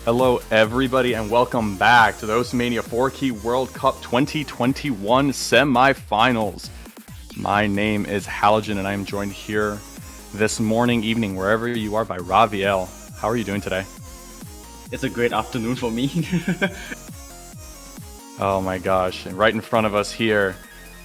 Hello, everybody, and welcome back to the Mania 4-Key World Cup 2021 Semifinals. My name is Halogen, and I am joined here this morning, evening, wherever you are, by Raviel. How are you doing today? It's a great afternoon for me. Oh my gosh, and right in front of us here,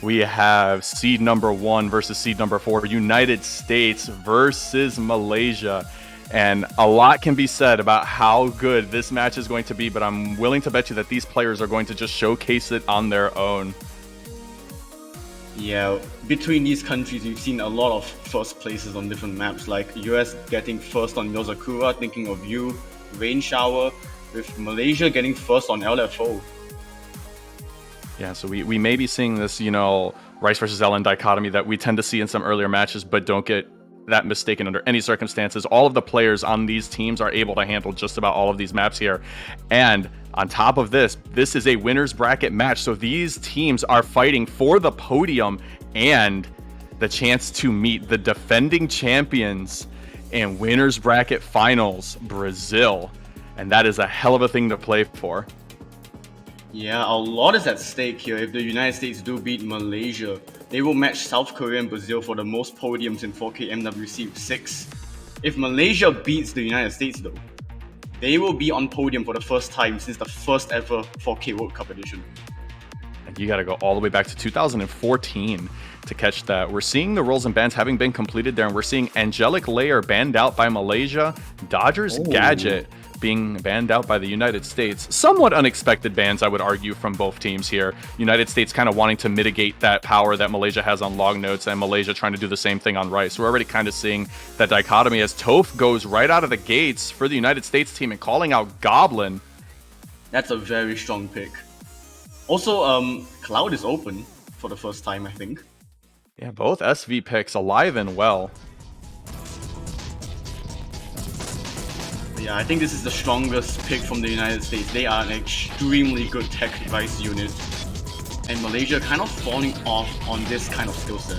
we have seed number 1 versus seed number 4, United States versus Malaysia. And a lot can be said about how good this match is going to be, but I'm willing to bet you that these players are going to just showcase it on their own. Yeah, between these countries, we've seen a lot of first places on different maps, like US getting first on Yozakura, thinking of you, Rain Shower, with Malaysia getting first on LFO. Yeah, so we may be seeing this, Rice versus Ellen dichotomy that we tend to see in some earlier matches, but don't get that mistaken under any circumstances. All of the players on these teams are able to handle just about all of these maps here. And on top of this is a winner's bracket match. So these teams are fighting for the podium and the chance to meet the defending champions in winner's bracket finals, Brazil. And that is a hell of a thing to play for. Yeah, a lot is at stake here. If the United States do beat Malaysia, they will match South Korea and Brazil for the most podiums in 4K MWC with 6. If Malaysia beats the United States though, they will be on podium for the first time since the first ever 4K World Cup edition. And you got to go all the way back to 2014 to catch that. We're seeing the roles and bans having been completed there, and we're seeing Angelic Layer banned out by Malaysia, Dodger's Gadget being banned out by the United States. Somewhat unexpected bans, I would argue, from both teams here. United States kind of wanting to mitigate that power that Malaysia has on long notes, and Malaysia trying to do the same thing on Rice. We're already kind of seeing that dichotomy as Toph goes right out of the gates for the United States team and calling out Goblin. That's a very strong pick. Also, Cloud is open for the first time, I think. Yeah, both SV picks alive and well. Yeah, I think this is the strongest pick from the United States. They are an extremely good tech Rice unit. And Malaysia kind of falling off on this kind of skill set.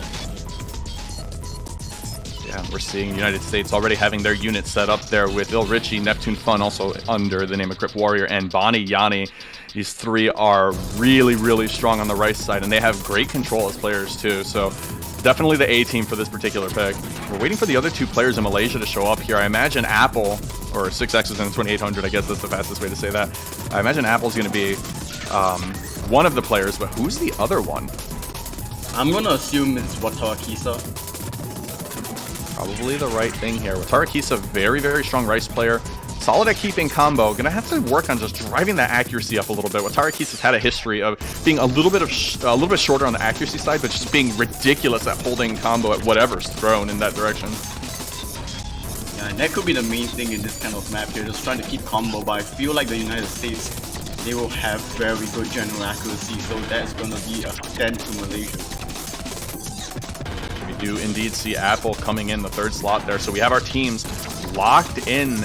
Yeah, we're seeing the United States already having their unit set up there with Il Richie, Neptune Fun, also under the name of Grip Warrior, and Bonnie Yanni. These three are really, really strong on the Rice side, and they have great control as players too. So definitely the A team for this particular pick. We're waiting for the other two players in Malaysia to show up here. I imagine Apple, or 6X's in the 2800, I guess that's the fastest way to say that. I imagine Apple's going to be one of the players, but who's the other one? I'm going to assume it's Watarakisa. Probably the right thing here. Watarakisa, very, very strong Rice player. Solid at keeping combo. Gonna have to work on just driving that accuracy up a little bit. Watarakisa's had a history of being a little bit shorter on the accuracy side, but just being ridiculous at holding combo at whatever's thrown in that direction. Yeah, and that could be the main thing in this kind of map here, just trying to keep combo. But I feel like the United States, they will have very good general accuracy, so that's gonna be a dent to Malaysia. We do indeed see Apple coming in the third slot there, so we have our teams locked in.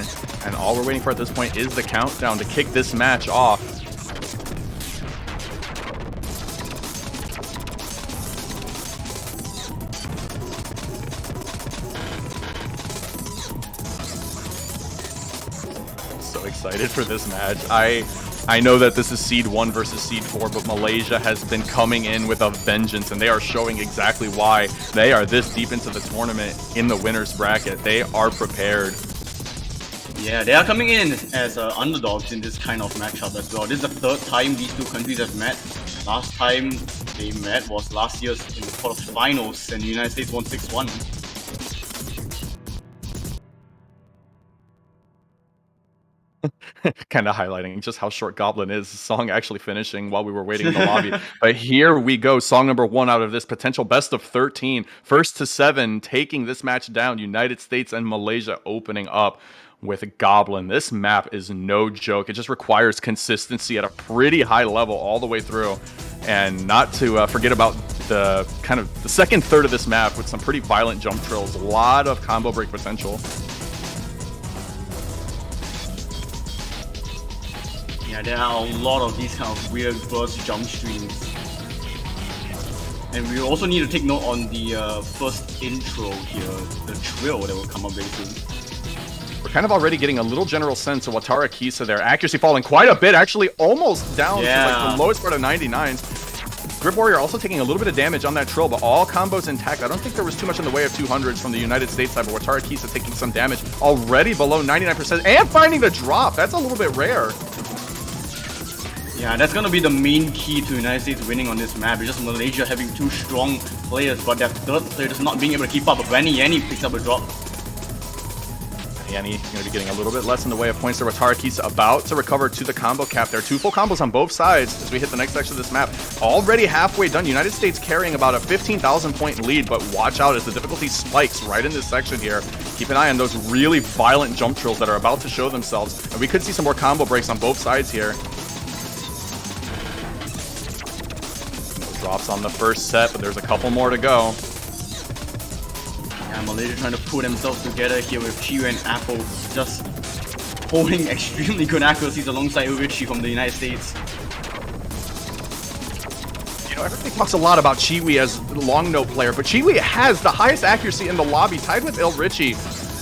And all we're waiting for at this point is the countdown to kick this match off. So excited for this match. I know that this is Seed 1 versus Seed 4, but Malaysia has been coming in with a vengeance, and they are showing exactly why they are this deep into the tournament in the winner's bracket. They are prepared. Yeah, they are coming in as underdogs in this kind of matchup as well. This is the third time these two countries have met. Last time they met was last year's in the quarterfinals, and the United States won 6-1. Kind of highlighting just how short Goblin is. The song actually finishing while we were waiting in the lobby. But here we go. Song number 1 out of this potential best of 13. First to 7, taking this match down. United States and Malaysia opening up with Goblin. This map is no joke. It just requires consistency at a pretty high level all the way through. And not to forget about the kind of the second third of this map with some pretty violent jump trills. A lot of combo break potential. Yeah, there are a lot of these kind of weird burst jump streams. And we also need to take note on the first intro here, the trill that will come up very soon. We're kind of already getting a little general sense of Wataru Kisa there. Accuracy falling quite a bit, actually almost down to like the lowest part of 99s. Grip Warrior also taking a little bit of damage on that Trill, but all combos intact. I don't think there was too much in the way of 200s from the United States side, but Wataru Kisa taking some damage already below 99% and finding the drop. That's a little bit rare. Yeah, that's gonna be the main key to United States winning on this map. It's just Malaysia having two strong players, but their third player just not being able to keep up. But when Yanni picks up a drop. Yanni going to be getting a little bit less in the way of points there. Wataru Kisa about to recover to the combo cap there. 2 full combos on both sides as we hit the next section of this map. Already halfway done. United States carrying about a 15,000 point lead, but watch out as the difficulty spikes right in this section here. Keep an eye on those really violent jump trills that are about to show themselves. And we could see some more combo breaks on both sides here. No drops on the first set, but there's a couple more to go. Yeah, Malaysia trying to pull themselves together here with Chiyu and Apple just holding extremely good accuracies alongside Richie from the United States. You know, everybody talks a lot about Chiwi as a long note player, but Chiwi has the highest accuracy in the lobby, tied with Richie.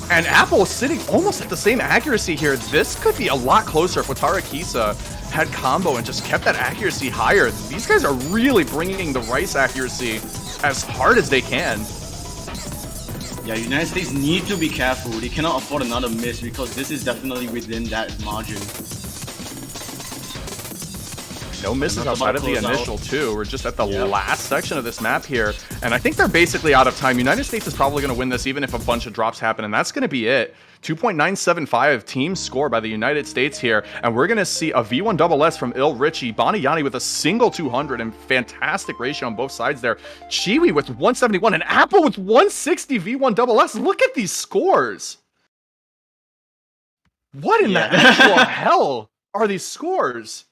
And Apple is sitting almost at the same accuracy here. This could be a lot closer if Wataru Kisa had combo and just kept that accuracy higher. These guys are really bringing the Rice accuracy as hard as they can. Yeah, United States need to be careful. They cannot afford another miss because this is definitely within that margin. No misses outside of the initial too. We're just at the last section of this map here. And I think they're basically out of time. United States is probably going to win this even if a bunch of drops happen. And that's going to be it. 2.975 team score by the United States here. And we're going to see a V1SS from Richie. Bonnie Yanni with a single 200 and fantastic ratio on both sides there. Chiwi with 171 and Apple with 160 V1SS. Look at these scores. What in the actual hell are these scores?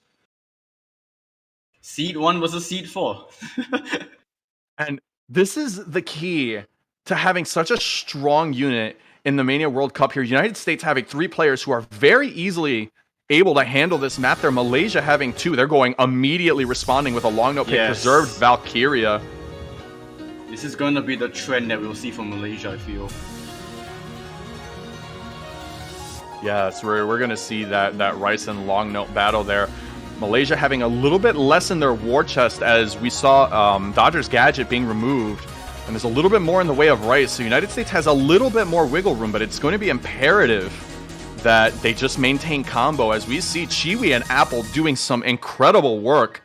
Seed 1 versus Seed 4. And this is the key to having such a strong unit in the Mania World Cup here. United States having 3 players who are very easily able to handle this map there. Malaysia having 2. They're going immediately responding with a long note pick, preserved Valkyria. This is going to be the trend that we'll see from Malaysia, I feel. Yeah, so we're going to see that Rice and long note battle there. Malaysia having a little bit less in their war chest as we saw Dodger's gadget being removed. And there's a little bit more in the way of Rice. So United States has a little bit more wiggle room, but it's going to be imperative that they just maintain combo as we see Chiwi and Apple doing some incredible work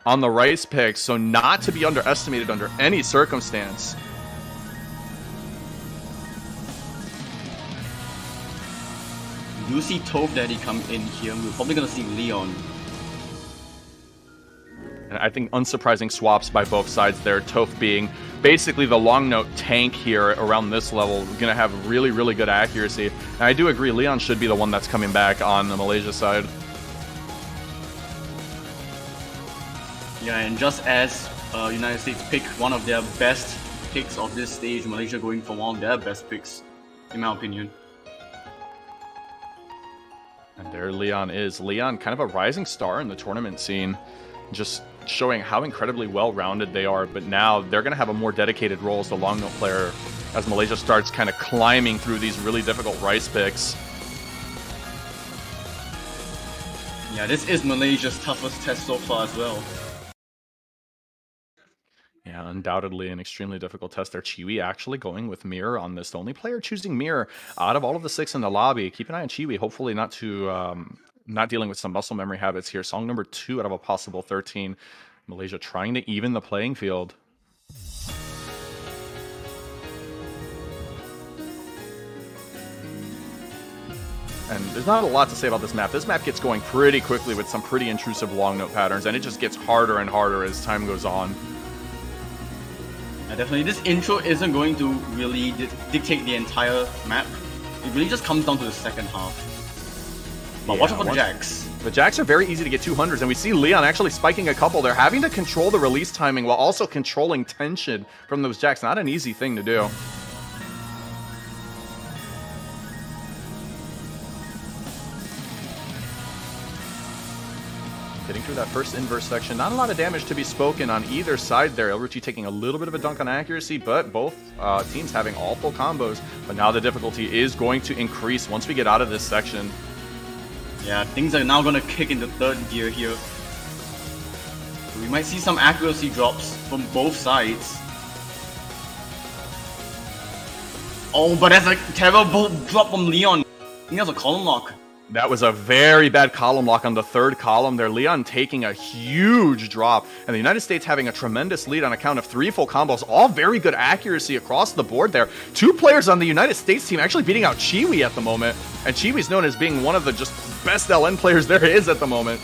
on the Rice picks. So not to be underestimated under any circumstance. You see Toph Daddy come in here. We're probably going to see Leon. And I think unsurprising swaps by both sides there. Toph being basically the long note tank here around this level. We're going to have really, really good accuracy. And I do agree, Leon should be the one that's coming back on the Malaysia side. Yeah, and just as United States pick one of their best picks of this stage, Malaysia going for one of their best picks, in my opinion. And there Leon is. Leon, kind of a rising star in the tournament scene. Just showing how incredibly well-rounded they are, but now they're going to have a more dedicated role as the long note player as Malaysia starts kind of climbing through these really difficult Rice picks. Yeah, this is Malaysia's toughest test so far as well. Yeah, undoubtedly an extremely difficult test there. Chiwi actually going with Mirror on this. The only player choosing Mirror out of all of the 6 in the lobby. Keep an eye on Chiwi, hopefully not dealing with some muscle memory habits here. Song number 2 out of a possible 13. Malaysia trying to even the playing field. And there's not a lot to say about this map. This map gets going pretty quickly with some pretty intrusive long note patterns, and it just gets harder and harder as time goes on. Yeah, definitely. This intro isn't going to really dictate the entire map. It really just comes down to the second half. But watch out for the Jacks. The Jacks are very easy to get 200s, and we see Leon actually spiking a couple. They're having to control the release timing while also controlling tension from those Jacks. Not an easy thing to do. Getting through that first inverse section, not a lot of damage to be spoken on either side there. Ilruchi taking a little bit of a dunk on accuracy, but both teams having all full combos. But now the difficulty is going to increase once we get out of this section. Yeah, things are now going to kick into third gear here. We might see some accuracy drops from both sides. Oh, but that's a terrible drop from Leon. I think that's a column lock. That was a very bad column lock on the third column there. Leon taking a huge drop, and the United States having a tremendous lead on account of 3 full combos. All very good accuracy across the board there. 2 players on the United States team actually beating out Chiwi at the moment, and Chiwi's known as being one of the just best LN players there is at the moment.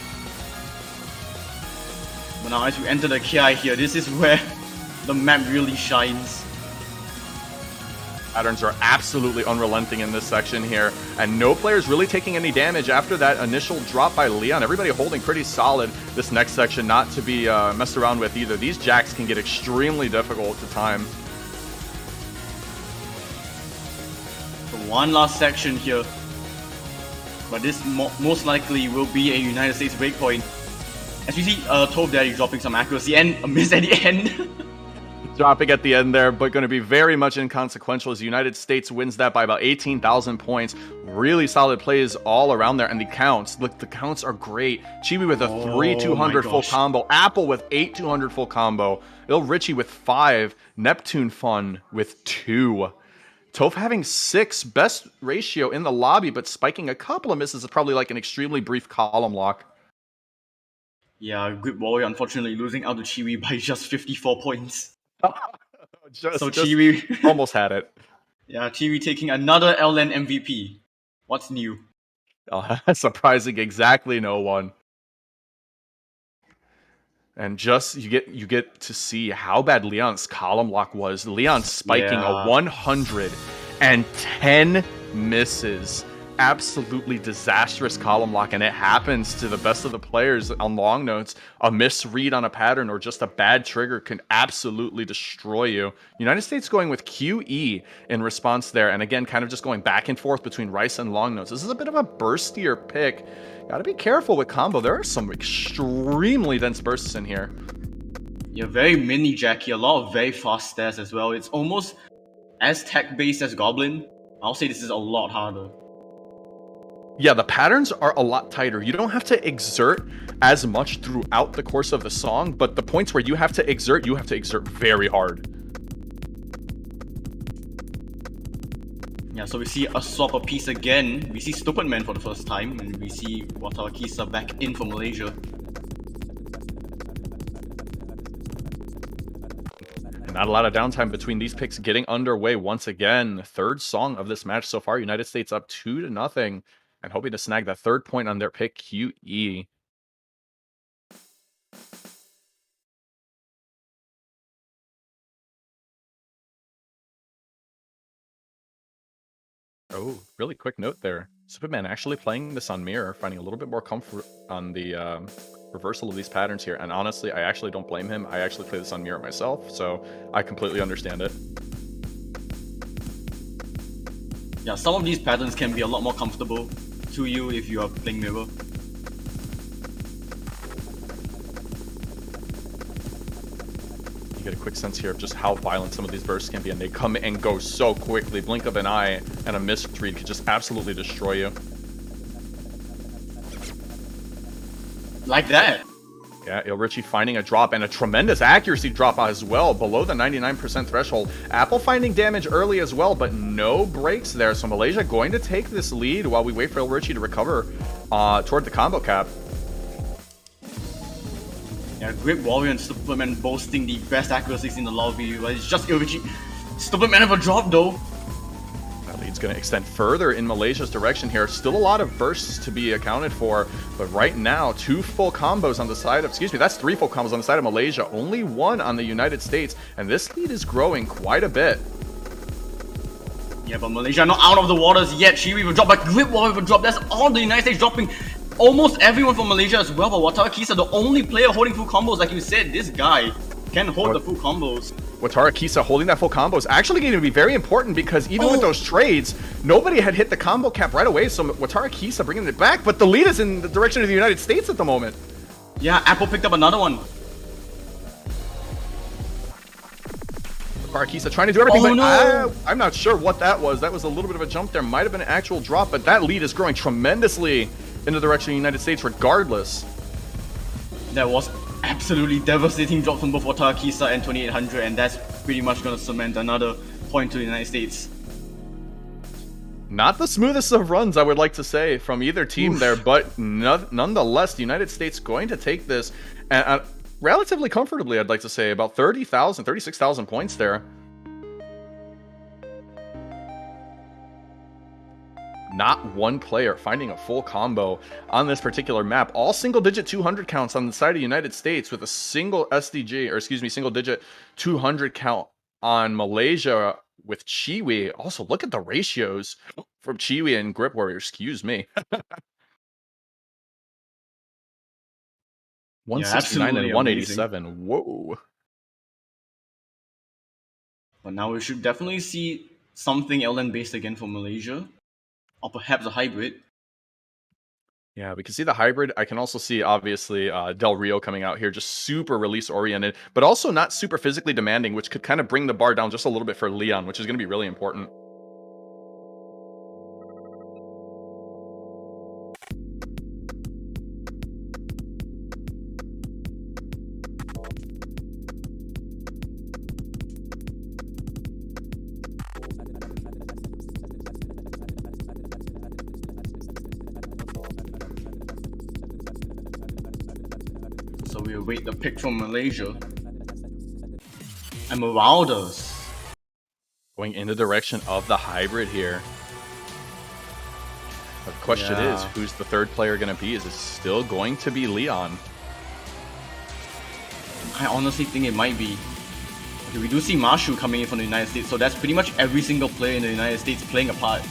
But now as we enter the KI here, this is where the map really shines. Patterns are absolutely unrelenting in this section here, and no players really taking any damage after that initial drop by Leon. Everybody holding pretty solid this next section, not to be messed around with either. These jacks can get extremely difficult to time. So one last section here, but this most likely will be a United States breakpoint. As we see Tove Daddy dropping some accuracy and a miss at the end. Dropping at the end there, but going to be very much inconsequential as the United States wins that by about 18,000 points. Really solid plays all around there, and the counts, look, the counts are great. Chibi with a 3,200 full combo, Apple with 8,200 full combo, Ilruchi with 5, Neptune Fun with 2. Toph having 6, best ratio in the lobby, but spiking a couple of misses is probably like an extremely brief column lock. Yeah, Grip Warrior unfortunately losing out to Chiwi by just 54 points. just Chiwi almost had it. Yeah, Chiwi taking another LN MVP. What's new? Surprising exactly no one. And just you get to see how bad Leon's column lock was. Leon spiking a 110 misses. Absolutely disastrous column lock, and it happens to the best of the players on long notes. A misread on a pattern or just a bad trigger can absolutely destroy you. United States going with QE in response there, and again, kind of just going back and forth between Rice and long notes. This is a bit of a burstier pick. Gotta be careful with combo. There are some extremely dense bursts in here. Yeah, very mini jacky, a lot of very fast stairs as well. It's almost as tech-based as Goblin. I'll say this is a lot harder. Yeah, the patterns are a lot tighter. You don't have to exert as much throughout the course of the song, but the points where you have to exert very hard. Yeah, so we see a swap of piece again. We see Stupid Man for the first time, and we see Watarakisa back in for Malaysia. And not a lot of downtime between these picks getting underway once again. Third song of this match so far. United States up 2-0. And hoping to snag that third point on their pick, QE. Oh, really quick note there. Superman actually playing this on mirror, finding a little bit more comfort on the reversal of these patterns here. And honestly, I actually don't blame him. I actually play this on mirror myself, so I completely understand it. Yeah, some of these patterns can be a lot more comfortable to you if you are playing mirror. You get a quick sense here of just how violent some of these bursts can be, and they come and go so quickly. Blink of an eye and a misread could just absolutely destroy you. Like that. Yeah, Ilruchi finding a drop and a tremendous accuracy drop as well, below the 99% threshold. Apple finding damage early as well, but no breaks there. So Malaysia going to take this lead while we wait for Ilruchi to recover toward the combo cap. Yeah, Grip Warrior and Superman boasting the best accuracies in the lobby, but it's just Ilruchi. Superman have a drop though. That lead's going to extend further in Malaysia's direction here. Still a lot of bursts to be accounted for, but right now, 2 full combos on the side of, that's 3 full combos on the side of Malaysia, only 1 on the United States, and this lead is growing quite a bit. Yeah, but Malaysia not out of the waters yet. Chiwi will drop, but Grip Warrior will drop. That's all the United States dropping. Almost everyone from Malaysia as well, but Watarakisa, the only player holding full combos, like you said, this guy can hold the full combos. Watarakisa holding that full combo is actually going to be very important because even with those trades, nobody had hit the combo cap right away, so Watarakisa bringing it back, but the lead is in the direction of the United States at the moment. Yeah, Apple picked up another one. Parkisa trying to do everything, Oh, but no. I'm not sure what that was. That was a little bit of a jump there. Might have been an actual drop, but that lead is growing tremendously in the direction of the United States regardless. That was absolutely devastating drop from both Parkisa and 2800, and that's pretty much going to cement another point to the United States. Not the smoothest of runs, I would like to say, from either team Oof. there, but nonetheless, the United States going to take this relatively comfortably, I'd like to say, about 30,000, 36,000 points there. Not one player finding a full combo on this particular map. All single-digit 200 counts on the side of the United States with a single SDG, or excuse me, single-digit 200 count on Malaysia with Chiwi. Also, look at the ratios from Chiwi and Grip Warrior, excuse me. 169 and 187. Amazing. Whoa. But now we should definitely see something LN based again for Malaysia. Or perhaps a hybrid. Yeah, we can see the hybrid. I can also see, obviously, Del Rio coming out here, just super release-oriented, but also not super physically demanding, which could kind of bring the bar down just a little bit for Leon, which is going to be really important. So we await the pick from Malaysia. And Marauders. Going in the direction of the hybrid here. The question is, who's the third player going to be? Is it still going to be Leon? I honestly think it might be. Okay, we do see Marshu coming in from the United States, so that's pretty much every single player in the United States playing a part.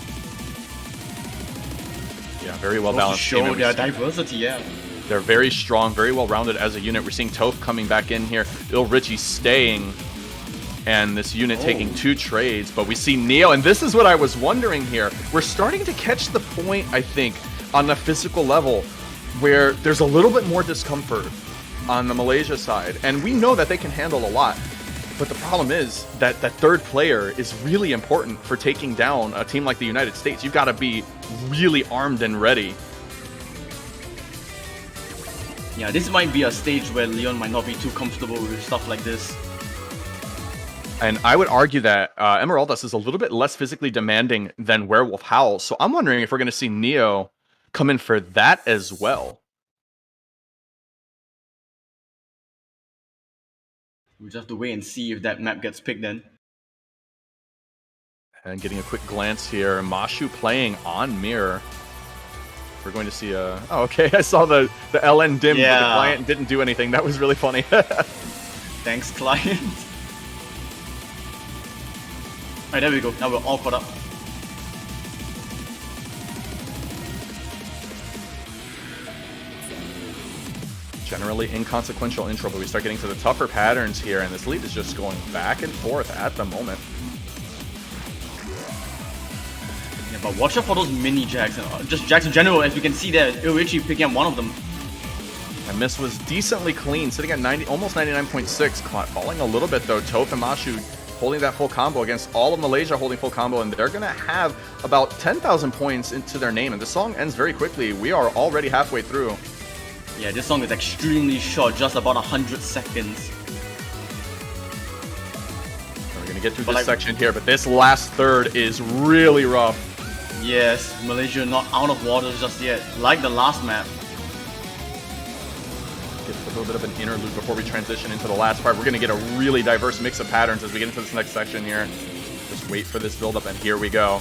Yeah, very well balanced. Show their diversity, yeah. They're very strong, very well-rounded as a unit. We're seeing Toph coming back in here. Il Richie staying. And this unit taking 2 trades. But we see Neo, and this is what I was wondering here. We're starting to catch the point, I think, on the physical level, where there's a little bit more discomfort on the Malaysia side. And we know that they can handle a lot. But the problem is that that third player is really important for taking down a team like the United States. You've got to be really armed and ready. Yeah, this might be a stage where Leon might not be too comfortable with stuff like this. And I would argue that Emeraldas is a little bit less physically demanding than Werewolf Howl. So I'm wondering if we're going to see Neo come in for that as well. We just have to wait and see if that map gets picked then. And getting a quick glance here, Mashu playing on Mirror. We're going to see a... Oh, okay, I saw the LN dim, but the client didn't do anything. That was really funny. Thanks, client. Alright, there we go. Now we're all caught up. Generally inconsequential intro, but we start getting to the tougher patterns here, and this lead is just going back and forth at the moment. Yeah, but watch out for those mini jacks, and just jacks in general, as we can see there, Irichi picking up one of them. And miss was decently clean, sitting at 90, almost 99.6, falling a little bit though. Toph and Mashu holding that full combo against all of Malaysia holding full combo, and they're going to have about 10,000 points into their name, and the song ends very quickly. We are already halfway through. Yeah, this song is extremely short, just about 100 seconds. We're going to get through this section here, but this last third is really rough. Yes, Malaysia not out of waters just yet, like the last map. Get a little bit of an interlude before we transition into the last part. We're going to get a really diverse mix of patterns as we get into this next section here. Just wait for this build-up, and here we go.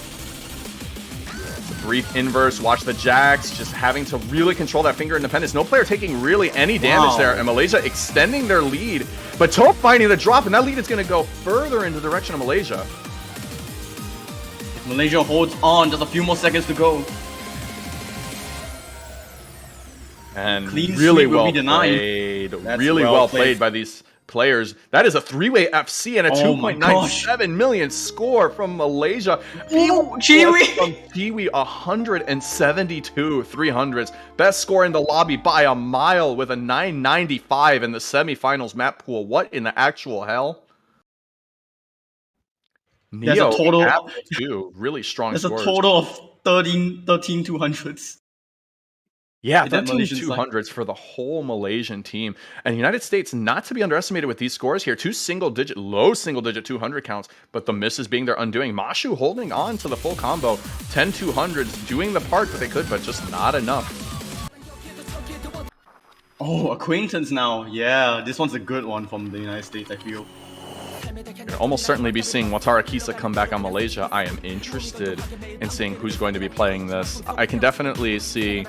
Brief inverse, watch the jacks, just having to really control that finger independence. No player taking really any damage there, and Malaysia extending their lead. But Toph finding the drop, and that lead is going to go further in the direction of Malaysia. If Malaysia holds on, just a few more seconds to go. And really well played. Really well played by these players. That is a three-way FC and a Oh my gosh. 2.97 million score from Malaysia. Ooh, Kiwi! From Kiwi, 172 300s. Best score in the lobby by a mile with a 995 in the semifinals map pool. What in the actual hell? There's a Neo, total. Apple too. Really strong There's a scores. total of 13 200s. Yeah, in that 13 Malaysian side. 200s for the whole Malaysian team. And the United States, not to be underestimated with these scores here, low single digit 200 counts, but the misses being their undoing. Mashu holding on to the full combo. 10 200s, doing the part that they could, but just not enough. Oh, acquaintance now. Yeah, this one's a good one from the United States, I feel. You'll almost certainly be seeing Watara Kisa come back on Malaysia. I am interested in seeing who's going to be playing this. I can definitely see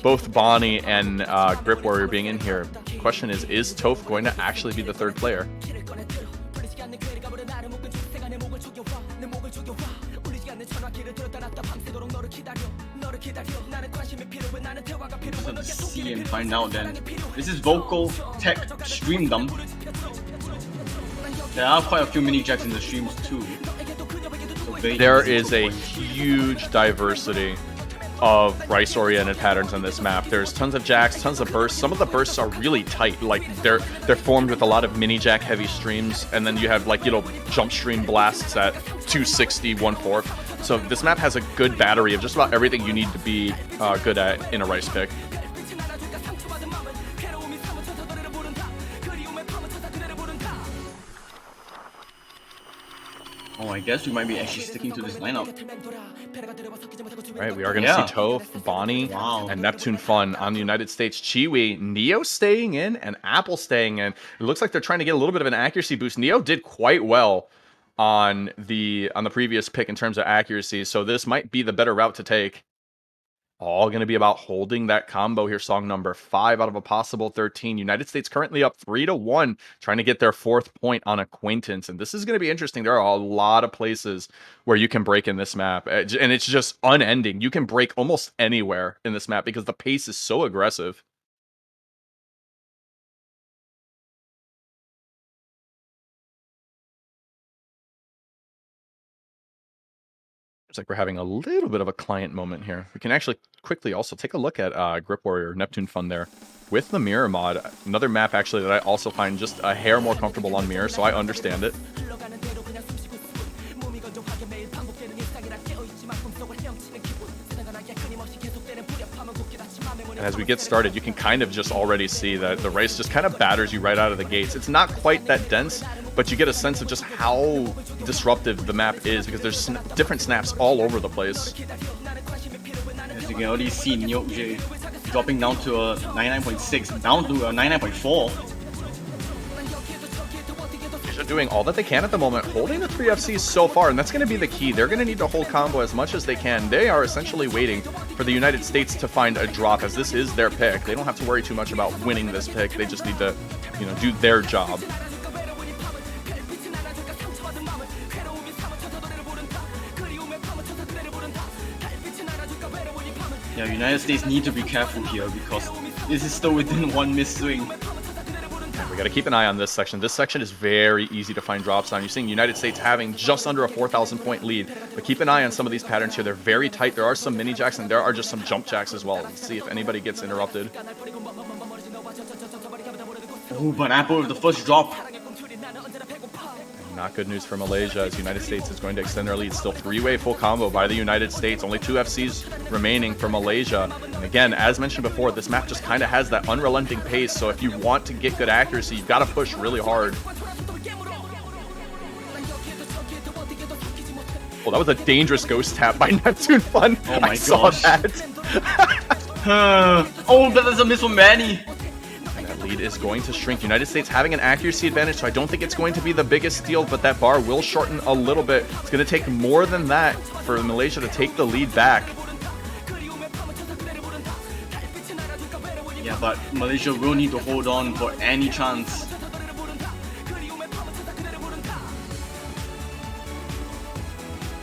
both Bonnie and Grip Warrior being in here. The question is Toph going to actually be the third player? Let's see and find out then. This is Vocal Tech Stream Dump. There are quite a few mini jacks in the streams too. So there is a huge diversity of rice-oriented patterns on this map. There's tons of jacks, tons of bursts. Some of the bursts are really tight, like they're formed with a lot of mini jack heavy streams, and then you have like jump stream blasts at 260, 1/4. So this map has a good battery of just about everything you need to be good at in a rice pick. Oh, I guess we might be actually sticking to this lineup. Right, we are going to see Toph, Bonnie, and Neptune Fun on the United States. Chiwi, Neo staying in, and Apple staying in. It looks like they're trying to get a little bit of an accuracy boost. Neo did quite well on the previous pick in terms of accuracy, so this might be the better route to take. All going to be about holding that combo here. Song number 5 out of a possible 13. United States currently up 3-1, trying to get their 4th point on Acquaintance. And this is going to be interesting. There are a lot of places where you can break in this map, and it's just unending. You can break almost anywhere in this map because the pace is so aggressive. Looks like we're having a little bit of a client moment here. We can actually quickly also take a look at Grip Warrior, Neptune Fun there with the mirror mod. Another map actually that I also find just a hair more comfortable on mirror, so I understand it. And as we get started, you can kind of just already see that the race just kind of batters you right out of the gates. It's not quite that dense, but you get a sense of just how disruptive the map is because there's different snaps all over the place. As you can already see, Nyokje dropping down to a 99.6, down to a 99.4. They're doing all that they can at the moment, holding the 3 FCs so far, and that's going to be the key. They're going to need to hold combo as much as they can. They are essentially waiting for the United States to find a drop, as this is their pick. They don't have to worry too much about winning this pick. They just need to, do their job. Yeah, United States need to be careful here because this is still within one miss swing. We got to keep an eye on this section. This section is very easy to find drops on. You're seeing United States having just under a 4,000 point lead, but keep an eye on some of these patterns here. They're very tight. There are some mini jacks and there are just some jump jacks as well. Let's see if anybody gets interrupted. Oh, but Apple with the first drop. Not good news for Malaysia, as United States is going to extend their lead. Still 3-way full combo by the United States. Only 2 FCs remaining for Malaysia. And again, as mentioned before, this map just kind of has that unrelenting pace. So if you want to get good accuracy, you've got to push really hard. Well, that was a dangerous ghost tap by Neptune Fun. Oh my I saw that. Oh, that is a miss from Manny. Lead is going to shrink. United States having an accuracy advantage, so I don't think it's going to be the biggest deal, but that bar will shorten a little bit. It's going to take more than that for Malaysia to take the lead back. Yeah, but Malaysia will need to hold on for any chance.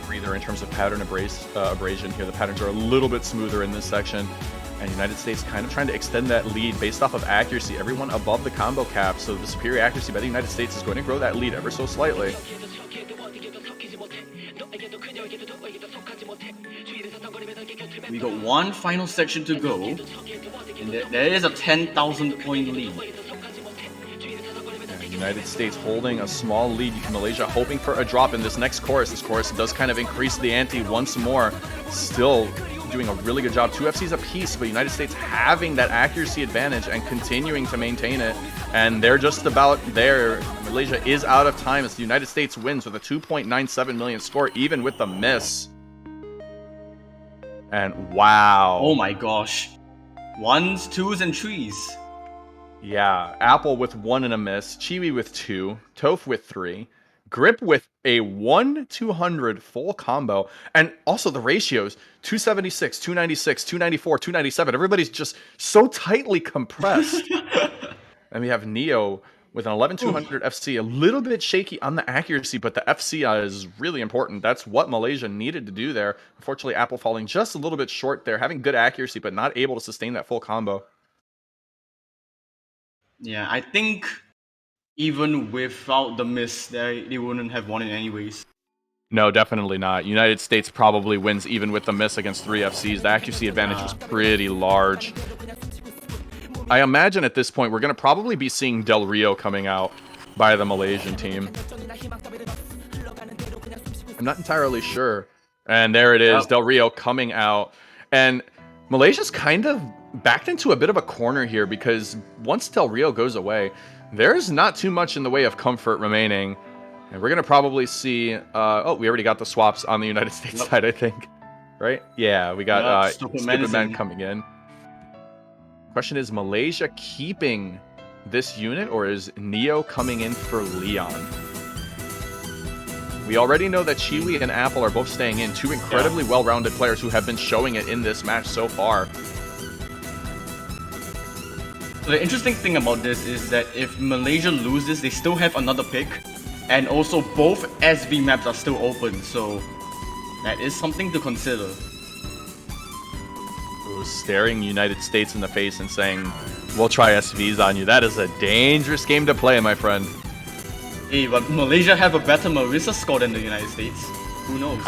Breather in terms of pattern abrasion here. The patterns are a little bit smoother in this section. And United States kind of trying to extend that lead based off of accuracy. Everyone above the combo cap, so the superior accuracy by the United States is going to grow that lead ever so slightly. We got one final section to go, and there is a 10,000 point lead. United States holding a small lead. Malaysia hoping for a drop in this next chorus. This chorus does kind of increase the ante once more. Still doing a really good job. 2 FCs apiece, but United States having that accuracy advantage and continuing to maintain it. And they're just about there. Malaysia is out of time as the United States wins with a 2.97 million score, even with the miss. And wow. Oh my gosh. 1s, 2s, and 3s. Yeah, Apple with 1 and a miss, Chiwi with 2, Toph with 3, Grip with a 1-200 full combo, and also the ratios, 276, 296, 294, 297. Everybody's just so tightly compressed. And we have Neo with an 11-200 FC, a little bit shaky on the accuracy, but the FC is really important. That's what Malaysia needed to do there. Unfortunately, Apple falling just a little bit short there, having good accuracy, but not able to sustain that full combo. Yeah, I think even without the miss, they wouldn't have won it anyways. No, definitely not. United States probably wins even with the miss against 3 FCs. The accuracy advantage was pretty large. I imagine at this point we're going to probably be seeing Del Rio coming out by the Malaysian team. I'm not entirely sure. And there it is, Del Rio coming out. And Malaysia's kind of backed into a bit of a corner here because once Del Rio goes away, there's not too much in the way of comfort remaining. And we're going to probably see... oh, we already got the swaps on the United States side, I think. Right? Yeah, we got Stupid Man coming in. Question is, Malaysia keeping this unit, or is Neo coming in for Leon? We already know that Chiwi and Apple are both staying in. 2 incredibly well-rounded players who have been showing it in this match so far. The interesting thing about this is that if Malaysia loses, they still have another pick. And also both SV maps are still open, so that is something to consider. Staring United States in the face and saying, we'll try SVs on you. That is a dangerous game to play, my friend. Hey, but Malaysia have a better Marissa score than the United States. Who knows?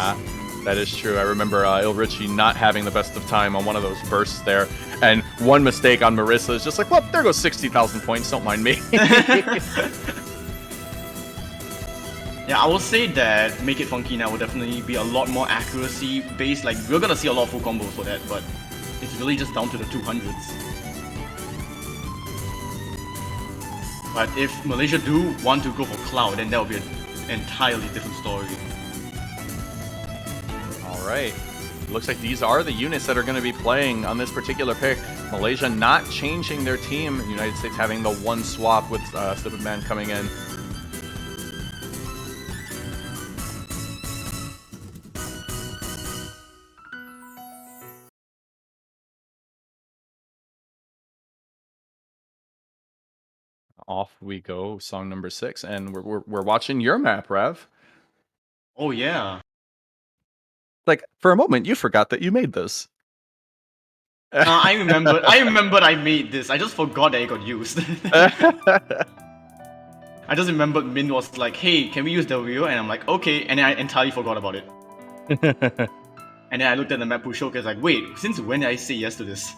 That is true. I remember Ilrichi not having the best of time on one of those bursts there. And one mistake on Marissa is just like, well, there goes 60,000 points. Don't mind me. Yeah, I will say that Make It Funky now will definitely be a lot more accuracy based. Like, we're gonna see a lot of full combos for that, but it's really just down to the 200s. But if Malaysia do want to go for Cloud, then that will be an entirely different story. Alright. Looks like these are the units that are going to be playing on this particular pick. Malaysia not changing their team. United States having the 1 swap with Stupid Man coming in. Off we go, song number 6, and we're watching your map, Rev. Oh yeah. Like, for a moment, you forgot that you made this. I remembered I made this. I just forgot that it got used. I just remembered Min was like, hey, can we use the wheel? And I'm like, okay, and then I entirely forgot about it. And then I looked at the map push showcase like, wait, since when did I say yes to this?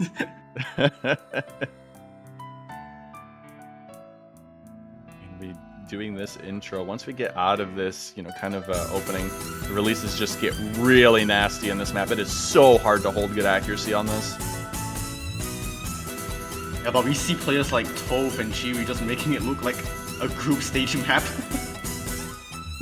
Doing this intro, once we get out of this, you know, kind of opening, the releases just get really nasty in this map. It is so hard to hold good accuracy on this. Yeah, but we see players like Toph and Chiwi just making it look like a group stage map.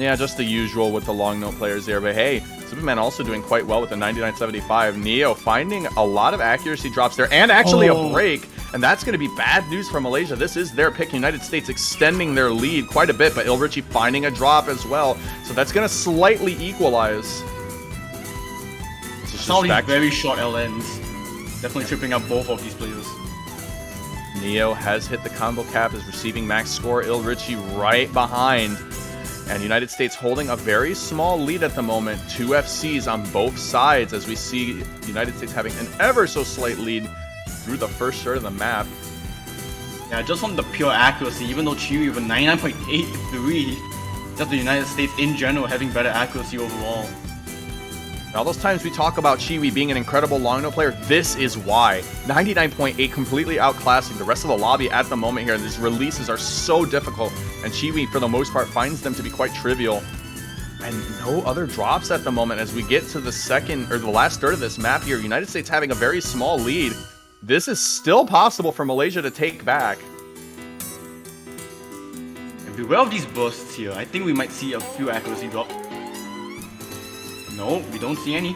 Yeah, just the usual with the long note players there, but hey, Superman also doing quite well with the 9975. Neo finding a lot of accuracy drops there, and actually a break. And that's going to be bad news for Malaysia. This is their pick. United States extending their lead quite a bit, but Ilrichi finding a drop as well. So that's going to slightly equalize. It's all these very short LNs. Definitely tripping up both of these players. Neo has hit the combo cap, is receiving max score. Ilrichi right behind. And United States holding a very small lead at the moment. 2 FCs on both sides as we see United States having an ever so slight lead. through the first third of the map. Yeah, just from the pure accuracy, even though Chiwi with a 99.83, just the United States in general having better accuracy overall. All those times we talk about Chiwi being an incredible long no player, this is why. 99.8 completely outclassing the rest of the lobby at the moment here. These releases are so difficult, and Chiwi, for the most part, finds them to be quite trivial. And no other drops at the moment as we get to the second, or the last third of this map here. United States having a very small lead. This is still possible for Malaysia to take back. And beware of these bursts here. I think we might see a few accuracy drops. No, we don't see any.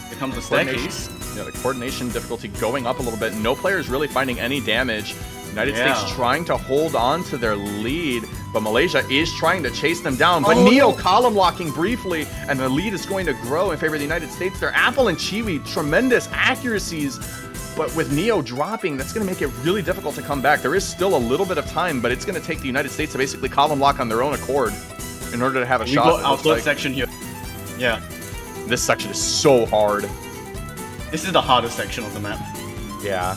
Here comes the staircase. Yeah, the coordination difficulty going up a little bit. No players really finding any damage. United States trying to hold on to their lead, but Malaysia is trying to chase them down. But Neo column locking briefly, and the lead is going to grow in favor of the United States. Their Apple and Chiwi, tremendous accuracies, but with Neo dropping, that's going to make it really difficult to come back. There is still a little bit of time, but it's going to take the United States to basically column lock on their own accord in order to have a shot. We got our third section here. Yeah. This section is so hard. This is the hardest section of the map. Yeah.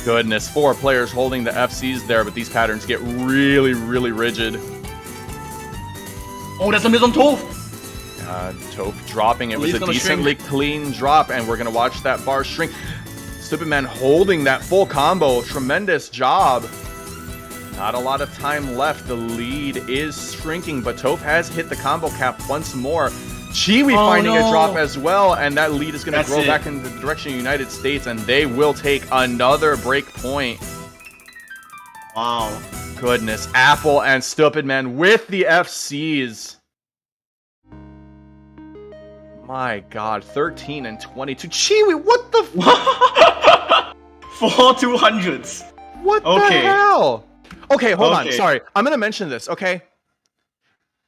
Goodness, 4 players holding the FCs there, but these patterns get really, really rigid. Oh, that's a miss on Toph! Toph dropping. It was a decently clean drop, and we're going to watch that bar shrink. Stupid Man holding that full combo. Tremendous job. Not a lot of time left. The lead is shrinking, but Toph has hit the combo cap once more. Chiwi finding a drop as well, and that lead is going to grow back in the direction of the United States, and they will take another break point. Wow. Goodness. Apple and Stupid Man with the FCs. My God. 13 and 22. Chiwi, what the f- 4 200s. What the hell? Okay, hold on. Sorry. I'm going to mention this, okay?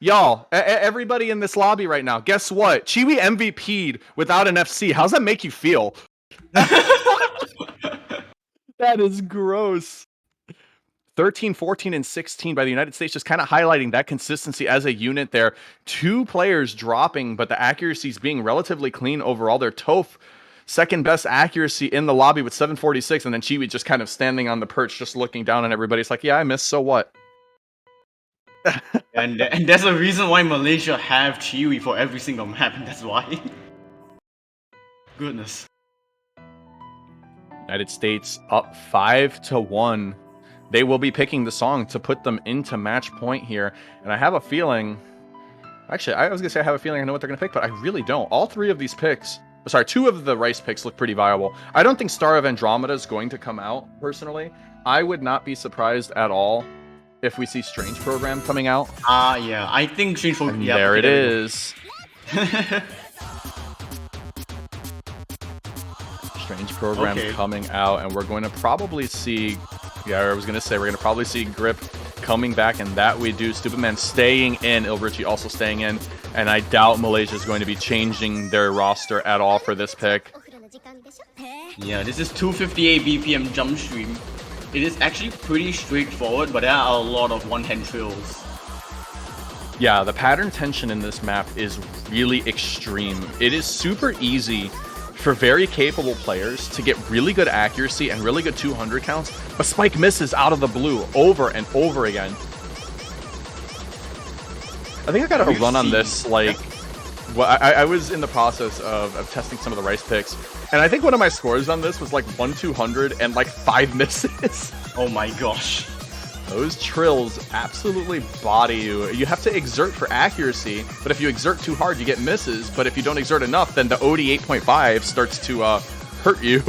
Y'all, everybody in this lobby right now, guess what? Chiwi MVP'd without an FC. How's that make you feel? That is gross. 13, 14, and 16 by the United States, just kind of highlighting that consistency as a unit there. 2 players dropping, but the accuracies being relatively clean overall. They're Toph, second best accuracy in the lobby with 746, and then Chiwi just kind of standing on the perch, just looking down on everybody. It's like, yeah, I missed, so what? and that's the reason why Malaysia have Chiwi for every single map, and that's why. Goodness. United States up 5-1. They will be picking the song to put them into match point here, and I have a feeling. Actually, I was gonna say I have a feeling I know what they're gonna pick, but I really don't. All 3 of these picks. Sorry, 2 of the Rice picks look pretty viable. I don't think Star of Andromeda is going to come out, personally. I would not be surprised at all if we see Strange Program coming out. Yeah, I think Strange Program. Yeah, there it is. Strange Program coming out, and we're going to probably see. Yeah, I was going to say we're going to probably see Grip coming back, and that we do. Stupid Man staying in, Ilbrichi also staying in, and I doubt Malaysia is going to be changing their roster at all for this pick. Yeah, this is 258 BPM jump stream. It is actually pretty straightforward, but there are a lot of one-hand trills. Yeah, the pattern tension in this map is really extreme. It is super easy for very capable players to get really good accuracy and really good 200 counts, but Spike misses out of the blue over and over again. I think I got a run on this, like, well, I was in the process of testing some of the Rice picks, and I think one of my scores on this was like 1-200 and like 5 misses. Oh my gosh. Those trills absolutely body you. You have to exert for accuracy, but if you exert too hard, you get misses. But if you don't exert enough, then the OD 8.5 starts to hurt you.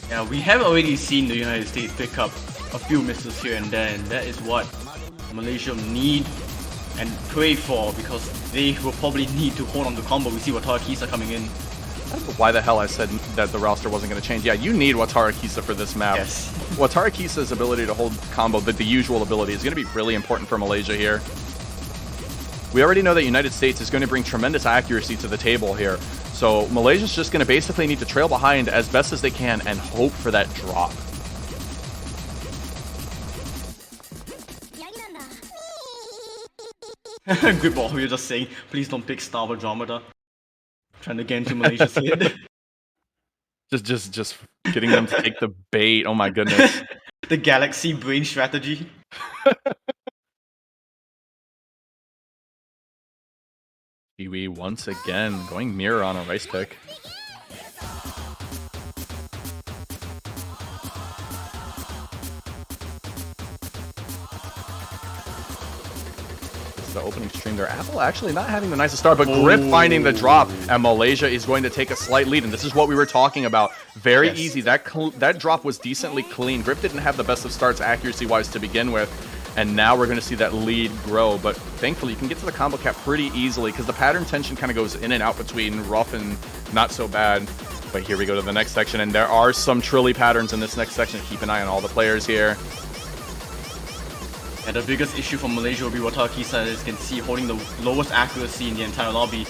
Yeah, we have already seen the United States pick up a few misses here and there, and that is what Malaysia need and pray for, because they will probably need to hold on to combo. We see Watara Kisa coming in. I don't know why the hell I said that the roster wasn't going to change. Yeah, you need Watara Kisa for this map. Yes. Watara Kisa's ability to hold combo, the usual ability, is going to be really important for Malaysia here. We already know that United States is going to bring tremendous accuracy to the table here. So Malaysia's just going to basically need to trail behind as best as they can and hope for that drop. Good ball, you're just saying, please don't pick Star Andromeda. Trying to get into Malaysia's head. Just getting them to take the bait. Oh my goodness. The Galaxy Brain strategy. Kiwi once again going mirror on a rice pick. The opening stream there. Apple actually not having the nicest start, but Grip finding the drop, and Malaysia is going to take a slight lead, and this is what we were talking about. Very easy. That drop was decently clean. Grip didn't have the best of starts accuracy-wise to begin with, and now we're going to see that lead grow, but thankfully you can get to the combo cap pretty easily because the pattern tension kind of goes in and out between rough and not so bad. But here we go to the next section, and there are some Trilly patterns in this next section. Keep an eye on all the players here. And the biggest issue for Malaysia will be Watakisa, as you can see, holding the lowest accuracy in the entire lobby.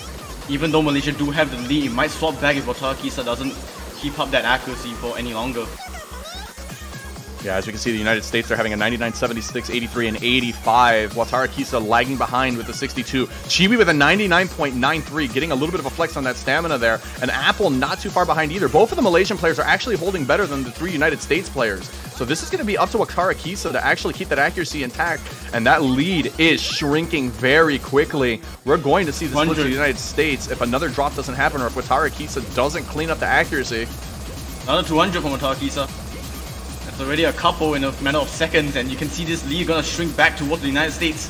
Even though Malaysia do have the lead, it might swap back if Watakisa doesn't keep up that accuracy for any longer. Yeah, as we can see, the United States are having a 99, 76, 83, and 85. Watara Kisa lagging behind with the 62. Chibi with a 99.93, getting a little bit of a flex on that stamina there. And Apple not too far behind either. Both of the Malaysian players are actually holding better than the 3 United States players. So this is going to be up to Watara Kisa to actually keep that accuracy intact. And that lead is shrinking very quickly. We're going to see this split to the United States if another drop doesn't happen or if Watara Kisa doesn't clean up the accuracy. Another 200 from Watara Kisa. It's already a couple in a matter of seconds, and you can see this lead gonna shrink back towards the United States.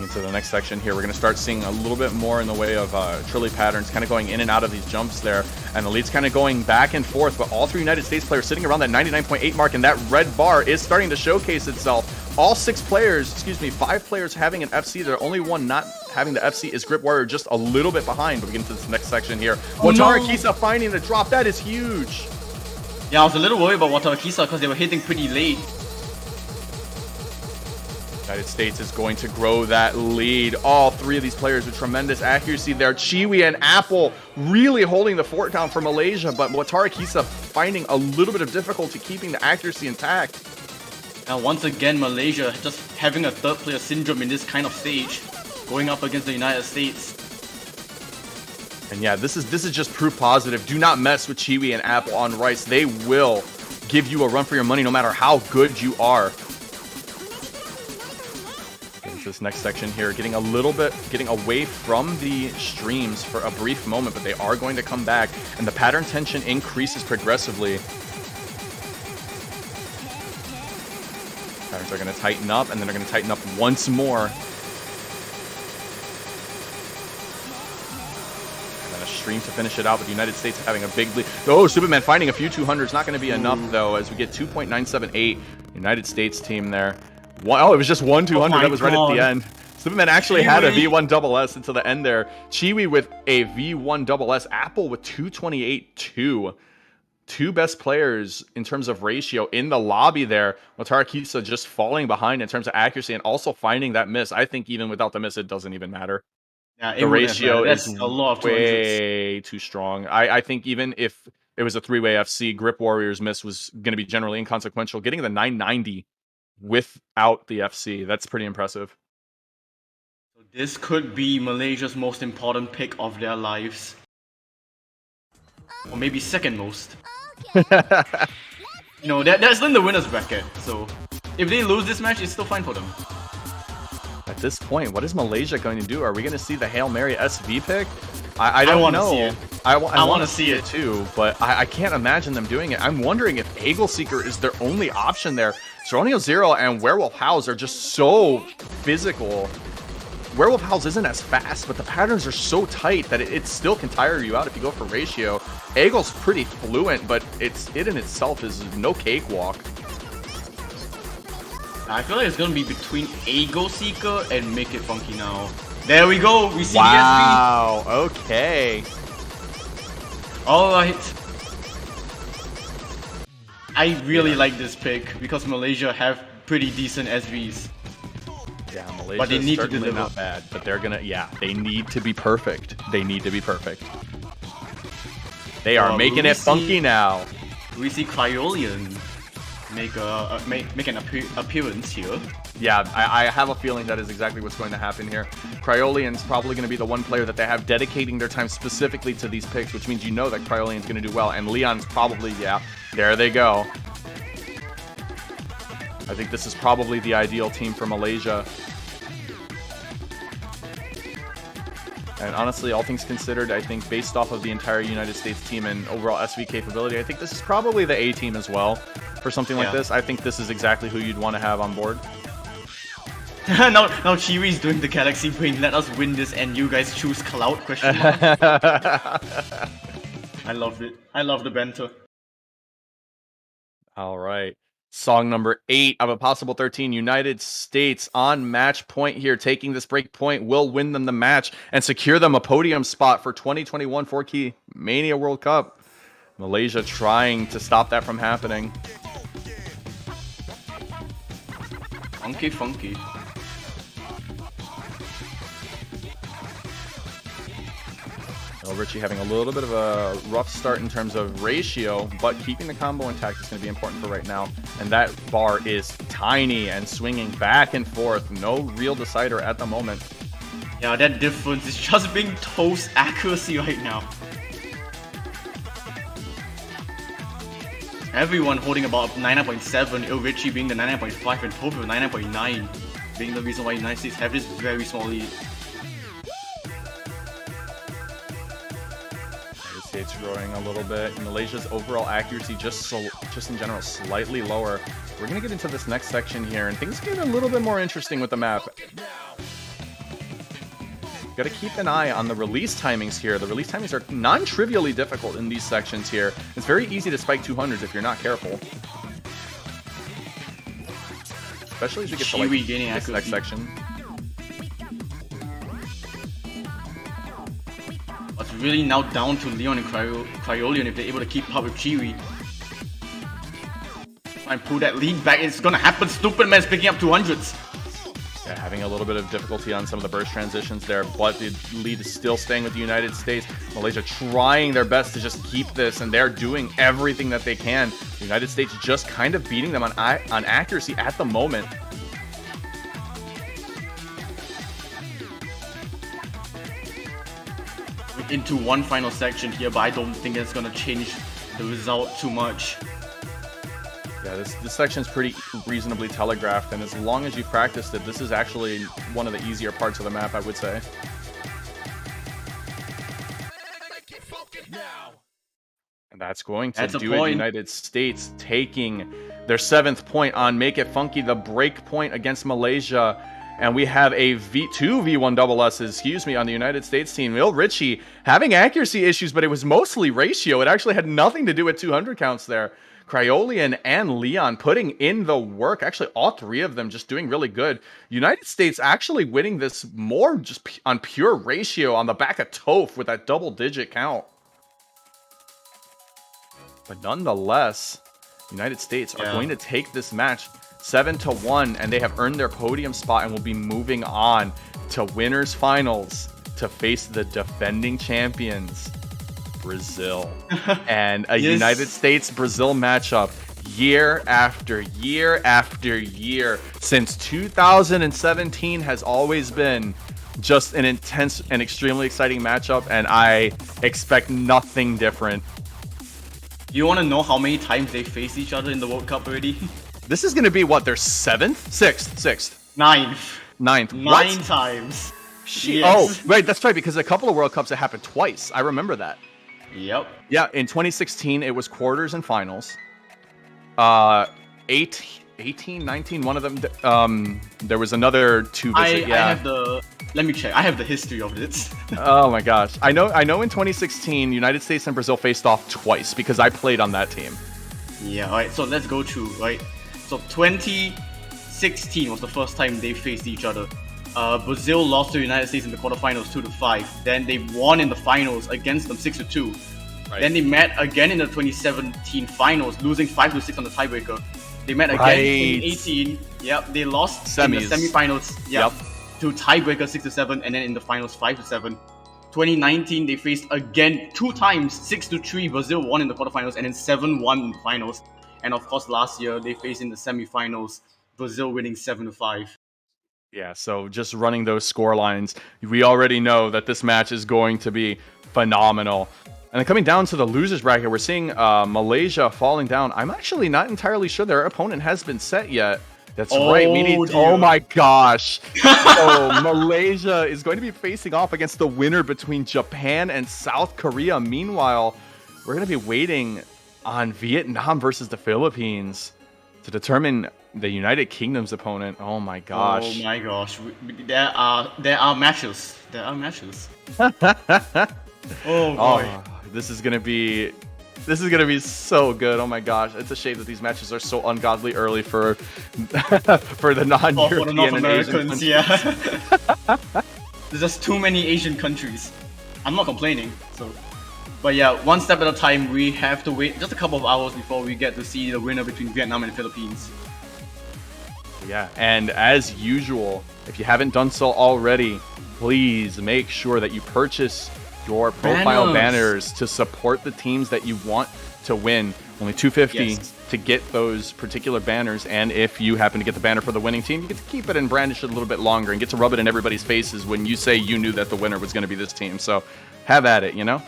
Into the next section here, we're gonna start seeing a little bit more in the way of Trilly patterns, kind of going in and out of these jumps there, and the lead's kind of going back and forth, but all 3 United States players sitting around that 99.8 mark, and that red bar is starting to showcase itself. All 6 players, excuse me, 5 players having an FC. The only one not having the FC is Grip Warrior, just a little bit behind. But we get into this next section here. Watara Kisa finding the drop. That is huge. Yeah, I was a little worried about Watara Kisa because they were hitting pretty late. United States is going to grow that lead. All 3 of these players with tremendous accuracy there. Chiwi and Apple really holding the fort down for Malaysia, but Watara Kisa finding a little bit of difficulty keeping the accuracy intact. Now once again, Malaysia just having a third player syndrome in this kind of stage, going up against the United States. And yeah, this is just proof positive. Do not mess with Chiwi and Apple on rice. They will give you a run for your money no matter how good you are. Into this next section here, getting away from the streams for a brief moment, but they are going to come back, and the pattern tension increases progressively. Patterns are going to tighten up, and then they're going to tighten up once more. Stream to finish it out, with the United States having a big lead. Oh, Superman finding a few 200s. Not going to be enough, though, as we get 2.978. United States team there. Oh, it was just 1 200. That was right at the end. Superman actually had a V1SS until the end there. Chiwi with a V1SS. Apple with 228.2. 2 best players in terms of ratio in the lobby there. Watara Kisa just falling behind in terms of accuracy and also finding that miss. I think even without the miss, it doesn't even matter. Yeah, the ratio is a lot of way too strong. I think even if it was a 3-way FC, Grip Warrior's miss was going to be generally inconsequential. Getting the 990 without the FC, that's pretty impressive. So this could be Malaysia's most important pick of their lives. Or maybe second most. You know, that's in the winner's bracket, so if they lose this match, it's still fine for them. At this point, what is Malaysia going to do? Are we going to see the Hail Mary SV pick? I don't know. See it. I want to see it too, but I can't imagine them doing it. I'm wondering if Eagle Seeker is their only option there. Seronio Zero and Werewolf House are just so physical. Werewolf House isn't as fast, but the patterns are so tight that it still can tire you out if you go for ratio. Eagle's pretty fluent, but it in itself is no cakewalk. I feel like it's gonna be between Eagle Seeker and Make It Funky now. There we go. We see wow. Okay. All right. I really like this pick because Malaysia have pretty decent SVs. Yeah, Malaysia but they need is certainly to deliver. not bad, but they're gonna. Yeah, they need to be perfect. They need to be perfect. They are making it funky now. We see Cryolian make an appearance here. Yeah, I have a feeling that is exactly what's going to happen here. Cryolian's probably going to be the one player that they have dedicating their time specifically to these picks, which means you know that Cryolian's going to do well. And Leon's probably, yeah, there they go. I think this is probably the ideal team for Malaysia. And honestly, all things considered, I think based off of the entire United States team and overall SV capability, I think this is probably the A team as well for something like this. I think this is exactly who you'd want to have on board. now Chiwi's doing the Galaxy Brain. Let us win this, and you guys choose Cloud? Question mark. I love it. I love the banter. All right. Song number 8 of a possible 13. United States on match point here, taking this break point will win them the match and secure them a podium spot for 2021 4Key Mania World Cup. Malaysia trying to stop that from happening. Funky, funky. Richie having a little bit of a rough start in terms of ratio, but keeping the combo intact is going to be important for right now. And that bar is tiny and swinging back and forth. No real decider at the moment. Yeah, that difference is just being toast accuracy right now. Everyone holding about 99.7, Richie being the 99.5, and Tofu 99.9, being the reason why United States have this very small lead. States growing a little bit. Malaysia's overall accuracy just in general slightly lower. We're gonna get into this next section here, and things get a little bit more interesting with the map. Got to keep an eye on the release timings here. The release timings are non-trivially difficult in these sections here. It's very easy to spike 200s if you're not careful, especially as we get to like this next section. It's really now down to Leon and Cryolian if they're able to keep up with Chiwi. Try and pull that lead back. It's gonna happen. Stupid man's picking up 200s. Yeah, having a little bit of difficulty on some of the burst transitions there, but the lead is still staying with the United States. Malaysia trying their best to just keep this, and they're doing everything that they can. The United States just kind of beating them on accuracy at the moment. Into one final section here, but I don't think it's gonna change the result too much. Yeah, this section is pretty reasonably telegraphed, and as long as you've practiced it, this is actually one of the easier parts of the map, I would say. And that's going to do it. United States taking their 7th point on Make It Funky, the break point against Malaysia. And we have a two V1SSs, excuse me, on the United States team. Will Richie having accuracy issues, but it was mostly ratio. It actually had nothing to do with 200 counts there. Cryolian and Leon putting in the work. Actually, all three of them just doing really good. United States actually winning this more just on pure ratio on the back of Toph with that double-digit count. But nonetheless, United States are going to take this match 7-1, and they have earned their podium spot and will be moving on to winners finals to face the defending champions, Brazil. And a United States-Brazil matchup year after year after year since 2017 has always been just an intense and extremely exciting matchup, and I expect nothing different. You want to know how many times they faced each other in the World Cup already? This is going to be, what, their 7th? 6th? 9th. 9th. 9 times. Yes. Oh, right, that's right, because a couple of World Cups, it happened twice. I remember that. Yep. Yeah, in 2016, it was quarters and finals. 18, 19, one of them. There was another 2 visit. I have the... Let me check. I have the history of this. Oh my gosh. I know in 2016, United States and Brazil faced off twice because I played on that team. Yeah, alright, so let's go through, right? So 2016 was the first time they faced each other. Brazil lost to the United States in the quarterfinals 2-5. Then they won in the finals against them 6-2. Right. Then they met again in the 2017 finals, losing 5-6 on the tiebreaker. They met again in 2018. Yep, they lost in the semifinals. Yep. To tiebreaker 6-7, and then in the finals 5-7. 2019 they faced again 2 times, 6-3. Brazil won in the quarterfinals and then 7-1 in the finals. And of course last year they faced in the semifinals Brazil winning 7-5. Yeah, so just running those score lines, we already know that this match is going to be phenomenal. And then coming down to the losers bracket, we're seeing Malaysia falling down. I'm actually not entirely sure their opponent has been set yet. That's right. We need. dear. Oh my gosh. So Malaysia is going to be facing off against the winner between Japan and South Korea. Meanwhile, we're going to be waiting on Vietnam versus the Philippines to determine the United Kingdom's opponent. Oh my gosh. Oh my gosh. There are matches. There are matches. Oh boy. Oh, this is gonna be so good. Oh my gosh, it's a shame that these matches are so ungodly early for for the Oh, for the North non-European and Asian Americans, countries. yeah. There's just too many Asian countries. I'm not complaining, so. But yeah, one step at a time, we have to wait just a couple of hours before we get to see the winner between Vietnam and Philippines. Yeah, and as usual, if you haven't done so already, please make sure that you purchase your profile banners to support the teams that you want to win. Only $250 Yes. to get those particular banners, and if you happen to get the banner for the winning team, you get to keep it and brandish it a little bit longer and get to rub it in everybody's faces when you say you knew that the winner was going to be this team. So have at it, you know?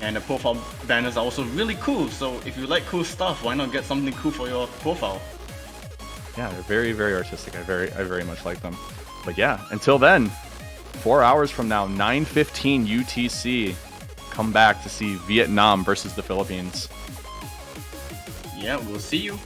And the profile banners are also really cool, so if you like cool stuff, why not get something cool for your profile? Yeah, they're very, very artistic. I very much like them. But yeah, until then, 4 hours from now, 9:15 UTC, come back to see Vietnam versus the Philippines. Yeah, we'll see you.